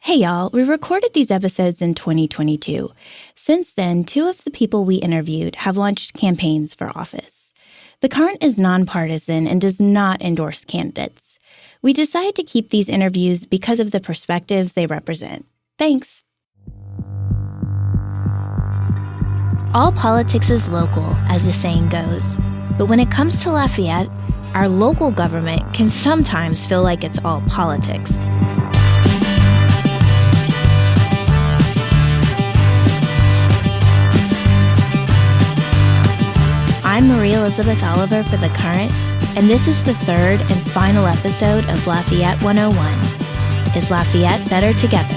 Hey y'all, we recorded these episodes in 2022. Since then, 2 of the people we interviewed have launched campaigns for office. The Current is nonpartisan and does not endorse candidates. We decided to keep these interviews because of the perspectives they represent. Thanks. All politics is local, as the saying goes. But when it comes to Lafayette, our local government can sometimes feel like it's all politics. I'm Marie Elizabeth Oliver for The Current, and this is the 3rd and final episode of Lafayette 101. Is Lafayette better together?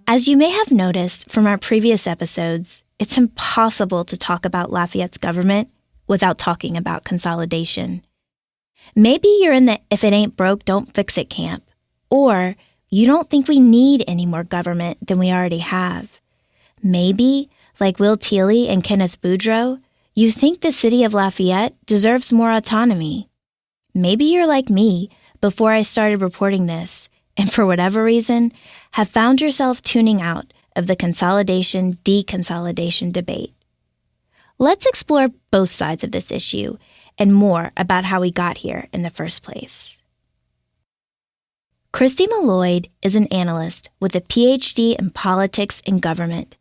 As you may have noticed from our previous episodes, it's impossible to talk about Lafayette's government without talking about consolidation. Maybe you're in the if it ain't broke, don't fix it camp, or you don't think we need any more government than we already have. Maybe, like Will Teely and Kenneth Boudreau, you think the city of Lafayette deserves more autonomy. Maybe you're like me before I started reporting this, and for whatever reason, have found yourself tuning out of the consolidation-deconsolidation debate. Let's explore both sides of this issue and more about how we got here in the first place. Christie Maloyed is an analyst with a PhD in politics and government.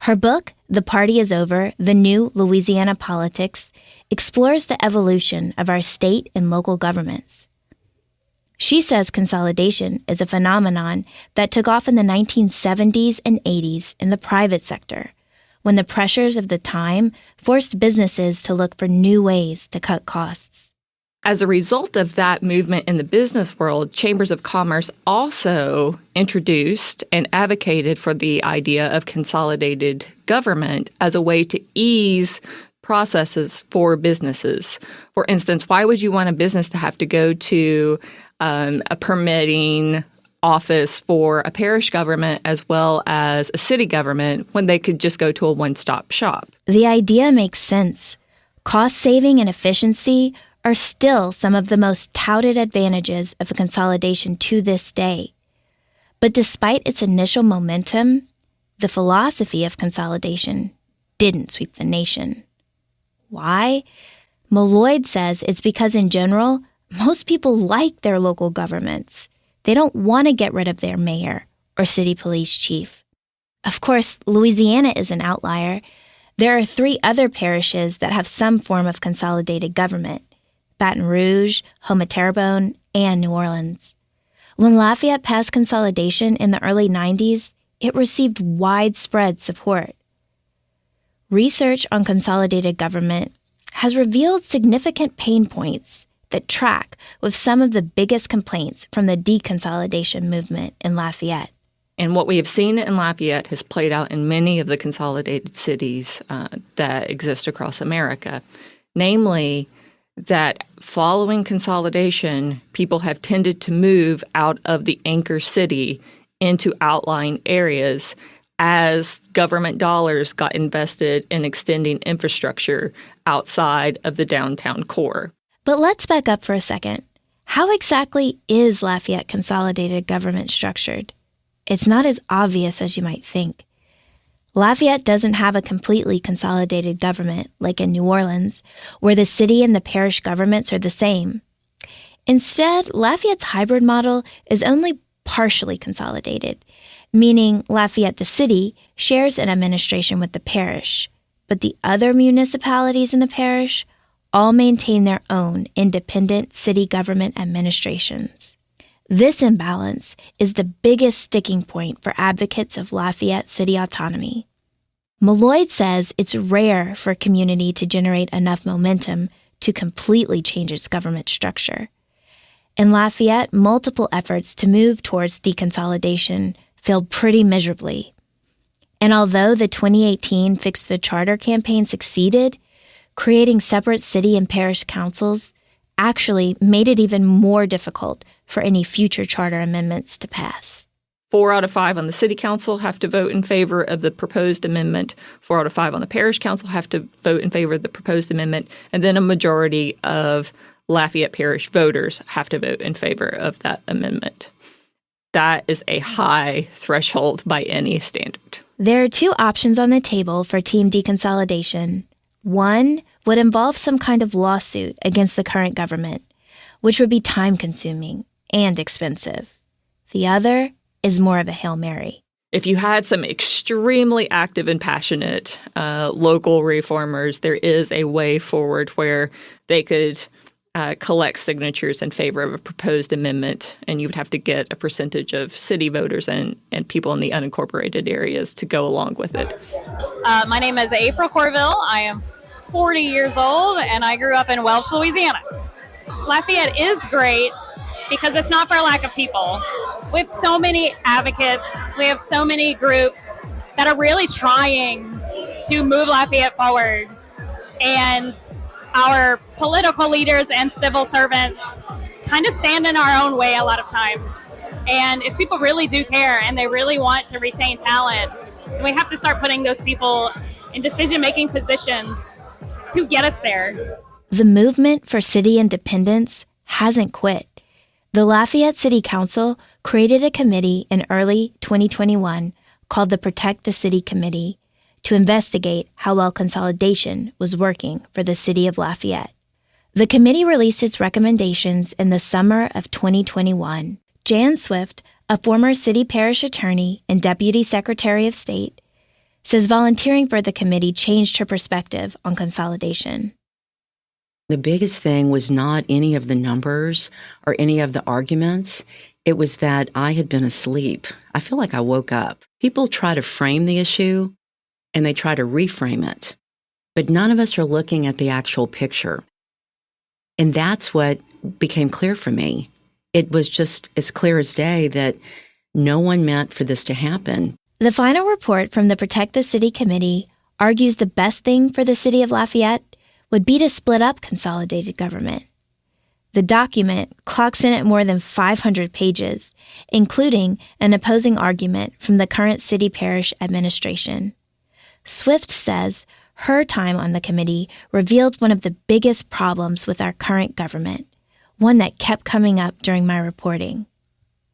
Her book, The Party is Over, The New Louisiana Politics, explores the evolution of our state and local governments. She says consolidation is a phenomenon that took off in the 1970s and 80s in the private sector, when the pressures of the time forced businesses to look for new ways to cut costs. As a result of that movement in the business world, chambers of commerce also introduced and advocated for the idea of consolidated government as a way to ease processes for businesses. For instance, why would you want a business to have to go to a permitting office for a parish government as well as a city government when they could just go to a one-stop shop? The idea makes sense. Cost saving and efficiency are still some of the most touted advantages of consolidation to this day. But despite its initial momentum, the philosophy of consolidation didn't sweep the nation. Why? Maloyed says it's because in general, most people like their local governments. They don't want to get rid of their mayor or city police chief. Of course, Louisiana is an outlier. There are 3 other parishes that have some form of consolidated government: Baton Rouge, Houma-Terrebonne, and New Orleans. When Lafayette passed consolidation in the early 90s, it received widespread support. Research on consolidated government has revealed significant pain points that track with some of the biggest complaints from the deconsolidation movement in Lafayette. And what we have seen in Lafayette has played out in many of the consolidated cities that exist across America, namely that following consolidation, people have tended to move out of the anchor city into outlying areas as government dollars got invested in extending infrastructure outside of the downtown core. But let's back up for a second. How exactly is Lafayette consolidated government structured? It's not as obvious as you might think. Lafayette doesn't have a completely consolidated government like in New Orleans, where the city and the parish governments are the same. Instead, Lafayette's hybrid model is only partially consolidated, meaning Lafayette, the city, shares an administration with the parish, but the other municipalities in the parish all maintain their own independent city government administrations. This imbalance is the biggest sticking point for advocates of Lafayette city autonomy. Maloyed says it's rare for a community to generate enough momentum to completely change its government structure. In Lafayette, multiple efforts to move towards deconsolidation failed pretty miserably. And although the 2018 Fix the Charter campaign succeeded, creating separate city and parish councils actually made it even more difficult for any future charter amendments to pass. 4 out of 5 on the city council have to vote in favor of the proposed amendment. 4 out of 5 on the parish council have to vote in favor of the proposed amendment. And then a majority of Lafayette Parish voters have to vote in favor of that amendment. That is a high threshold by any standard. There are two options on the table for team deconsolidation. One would involve some kind of lawsuit against the current government, which would be time-consuming and expensive. The other is more of a Hail Mary. If you had some extremely active and passionate local reformers, there is a way forward where they could collect signatures in favor of a proposed amendment, and you would have to get a percentage of city voters and people in the unincorporated areas to go along with it. My name is April Corville. I am 40 years old, and I grew up in Welch, Louisiana. Lafayette is great because it's not for a lack of people. We have so many advocates. We have so many groups that are really trying to move Lafayette forward. And our political leaders and civil servants kind of stand in our own way a lot of times. And if people really do care and they really want to retain talent, we have to start putting those people in decision-making positions to get us there. The movement for city independence hasn't quit. The Lafayette City Council created a committee in early 2021 called the Protect the City Committee to investigate how well consolidation was working for the city of Lafayette. The committee released its recommendations in the summer of 2021. Jan Swift, a former city parish attorney and deputy secretary of state, says volunteering for the committee changed her perspective on consolidation. The biggest thing was not any of the numbers or any of the arguments. It was that I had been asleep. I feel like I woke up. People try to frame the issue and they try to reframe it, but none of us are looking at the actual picture. And that's what became clear for me. It was just as clear as day that no one meant for this to happen. The final report from the Protect the City Committee argues the best thing for the city of Lafayette would be to split up consolidated government. The document clocks in at more than 500 pages, including an opposing argument from the current city parish administration. Swift says her time on the committee revealed one of the biggest problems with our current government, one that kept coming up during my reporting.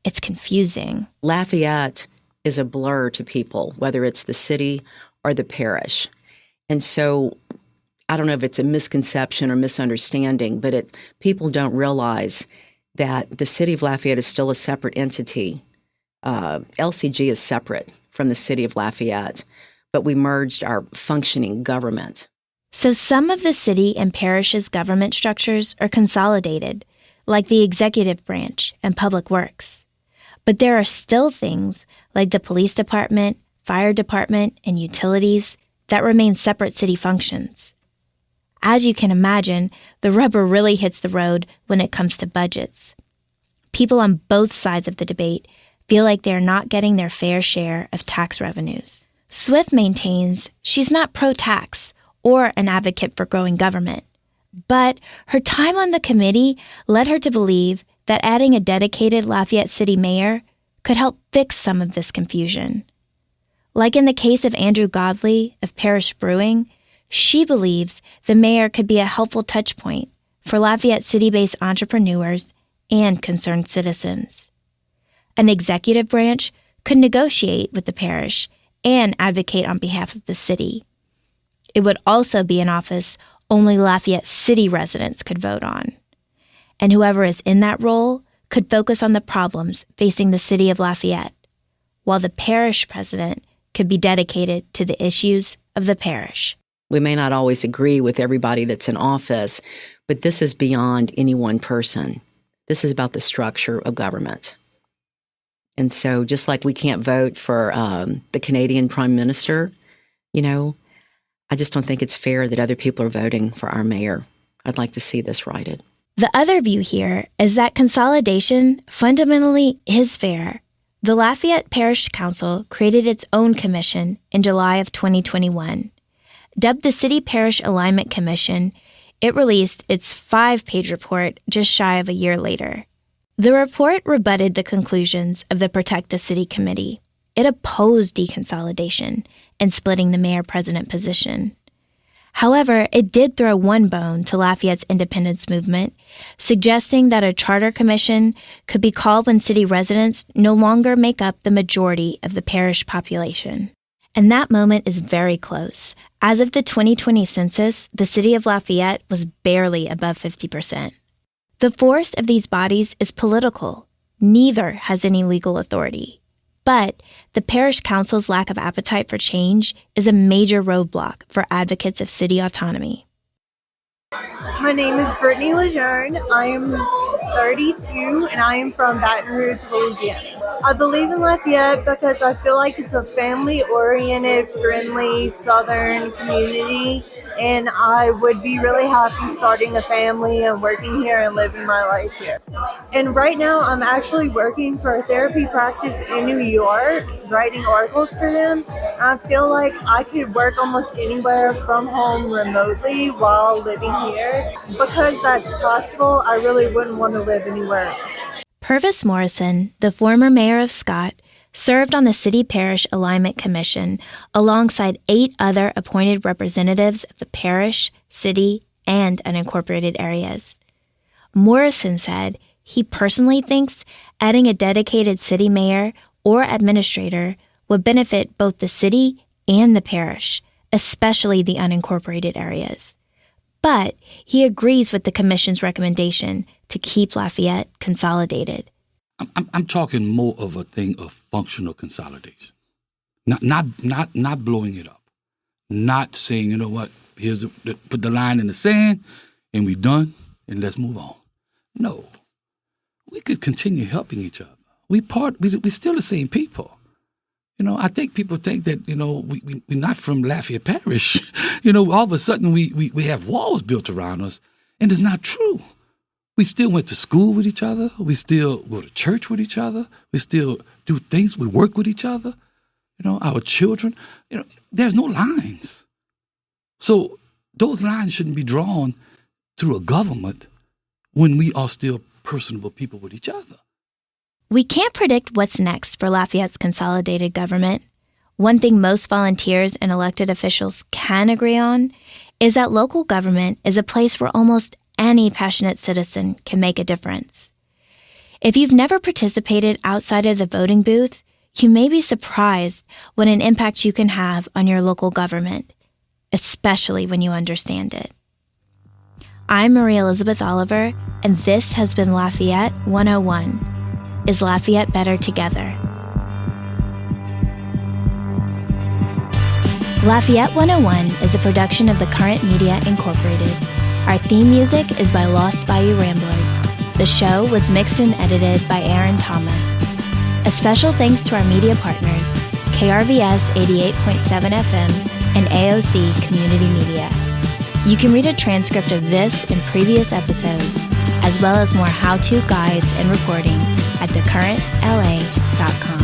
It's confusing. Lafayette is a blur to people, whether it's the city or the parish. And so I don't know if it's a misconception or misunderstanding, but people don't realize that the city of Lafayette is still a separate entity. LCG is separate from the city of Lafayette, but we merged our functioning government. So some of the city and parish's government structures are consolidated, like the executive branch and public works. But there are still things like the police department, fire department, and utilities that remain separate city functions. As you can imagine, the rubber really hits the road when it comes to budgets. People on both sides of the debate feel like they're not getting their fair share of tax revenues. Swift maintains she's not pro-tax or an advocate for growing government, but her time on the committee led her to believe that adding a dedicated Lafayette City mayor could help fix some of this confusion. Like in the case of Andrew Godley of Parish Brewing, she believes the mayor could be a helpful touchpoint for Lafayette City-based entrepreneurs and concerned citizens. An executive branch could negotiate with the parish and advocate on behalf of the city. It would also be an office only Lafayette City residents could vote on. And whoever is in that role could focus on the problems facing the city of Lafayette, while the parish president could be dedicated to the issues of the parish. We may not always agree with everybody that's in office, but this is beyond any one person. This is about the structure of government. And so just like we can't vote for the Canadian Prime Minister, I just don't think it's fair that other people are voting for our mayor. I'd like to see this righted. The other view here is that consolidation fundamentally is fair. The Lafayette Parish Council created its own commission in July of 2021. Dubbed the City Parish Alignment Commission, it released its 5-page report just shy of a year later. The report rebutted the conclusions of the Protect the City Committee. It opposed deconsolidation and splitting the mayor-president position. However, it did throw one bone to Lafayette's independence movement, suggesting that a charter commission could be called when city residents no longer make up the majority of the parish population. And that moment is very close. As of the 2020 census, the city of Lafayette was barely above 50%. The force of these bodies is political. Neither has any legal authority. But the parish council's lack of appetite for change is a major roadblock for advocates of city autonomy. My name is Brittany Lejeune. I am 32 and I am from Baton Rouge, Louisiana. I believe in Lafayette because I feel like it's a family-oriented, friendly Southern community, and I would be really happy starting a family and working here and living my life here. And right now I'm actually working for a therapy practice in New York, writing articles for them. I feel like I could work almost anywhere from home remotely while living here. Because that's possible, I really wouldn't want to live anywhere else. Purvis Morrisson, the former mayor of Scott, served on the City-Parish Alignment Commission alongside 8 other appointed representatives of the parish, city, and unincorporated areas. Morrison said he personally thinks adding a dedicated city mayor or administrator would benefit both the city and the parish, especially the unincorporated areas. But he agrees with the commission's recommendation to keep Lafayette consolidated. I'm talking more of a thing of functional consolidation, not blowing it up, not saying, you know what, put the line in the sand and we done and let's move on. No, we could continue helping each other. We're still the same people. You know, I think people think that, you know, we're not from Lafayette Parish. You know, all of a sudden we have walls built around us, and it's not true. We still went to school with each other. We still go to church with each other. We still do things. We work with each other. You know, our children. You know, there's no lines. So those lines shouldn't be drawn through a government when we are still personable people with each other. We can't predict what's next for Lafayette's consolidated government. One thing most volunteers and elected officials can agree on is that local government is a place where almost any passionate citizen can make a difference. If you've never participated outside of the voting booth, you may be surprised what an impact you can have on your local government, especially when you understand it. I'm Maria Elizabeth Oliver, and this has been Lafayette 101. Is Lafayette better together? Lafayette 101 is a production of the Current Media Incorporated. Our theme music is by Lost Bayou Ramblers. The show was mixed and edited by Aaron Thomas. A special thanks to our media partners, KRVS 88.7 FM and AOC Community Media. You can read a transcript of this and previous episodes, as well as more how-to guides and reporting at thecurrentla.com.